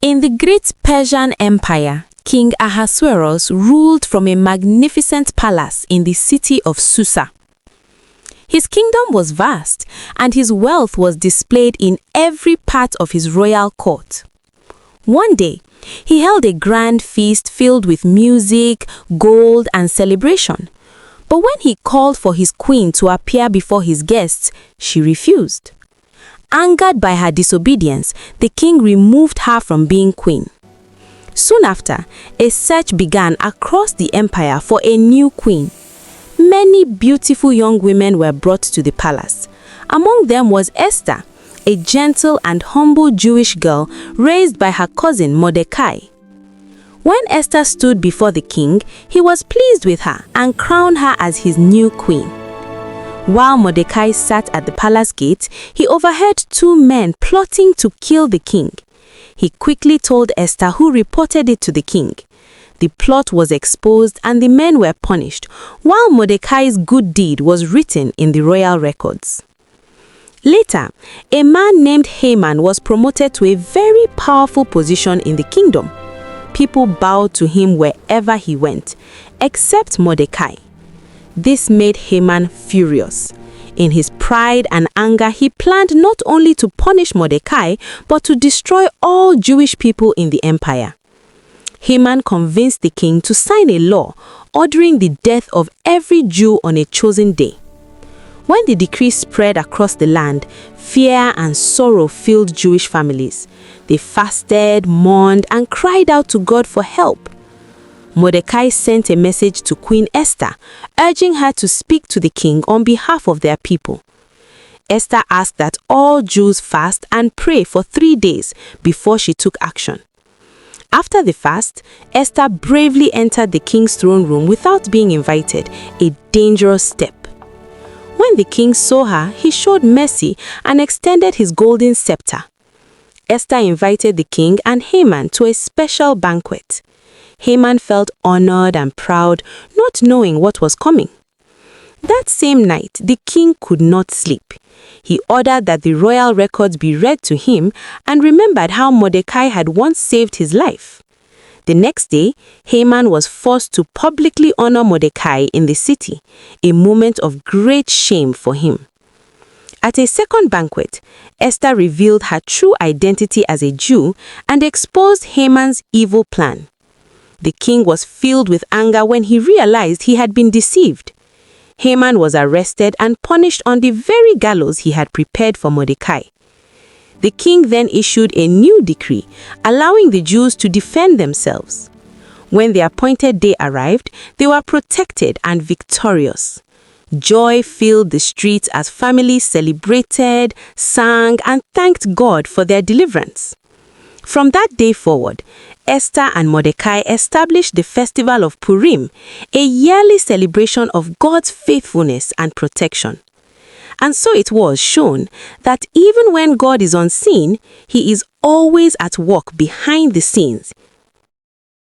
In the great Persian Empire, King Ahasuerus ruled from a magnificent palace in the city of Susa. His kingdom was vast, and his wealth was displayed in every part of his royal court. One day, he held a grand feast filled with music, gold, and celebration. But when he called for his queen to appear before his guests, she refused. Angered by her disobedience, the king removed her from being queen. Soon after, a search began across the empire for a new queen. Many beautiful young women were brought to the palace. Among them was Esther, a gentle and humble Jewish girl raised by her cousin Mordecai. When Esther stood before the king, he was pleased with her and crowned her as his new queen. While Mordecai sat at the palace gate, he overheard two men plotting to kill the king. He quickly told Esther, who reported it to the king. The plot was exposed and the men were punished, while Mordecai's good deed was written in the royal records. Later, a man named Haman was promoted to a very powerful position in the kingdom. People bowed to him wherever he went, except Mordecai. This made Haman furious. In his pride and anger, he planned not only to punish Mordecai, but to destroy all Jewish people in the empire. Haman convinced the king to sign a law ordering the death of every Jew on a chosen day. When the decree spread across the land, fear and sorrow filled Jewish families. They fasted, mourned, and cried out to God for help. Mordecai sent a message to Queen Esther, urging her to speak to the king on behalf of their people. Esther asked that all Jews fast and pray for 3 days before she took action. After the fast, Esther bravely entered the king's throne room without being invited, a dangerous step. When the king saw her, he showed mercy and extended his golden scepter. Esther invited the king and Haman to a special banquet. Haman felt honored and proud, not knowing what was coming. That same night, the king could not sleep. He ordered that the royal records be read to him and remembered how Mordecai had once saved his life. The next day, Haman was forced to publicly honor Mordecai in the city, a moment of great shame for him. At a second banquet, Esther revealed her true identity as a Jew and exposed Haman's evil plan. The king was filled with anger when he realized he had been deceived. Haman was arrested and punished on the very gallows he had prepared for Mordecai. The king then issued a new decree, allowing the Jews to defend themselves. When the appointed day arrived, they were protected and victorious. Joy filled the streets as families celebrated, sang, and thanked God for their deliverance. From that day forward, Esther and Mordecai established the festival of Purim, a yearly celebration of God's faithfulness and protection. And so it was shown that even when God is unseen, He is always at work behind the scenes,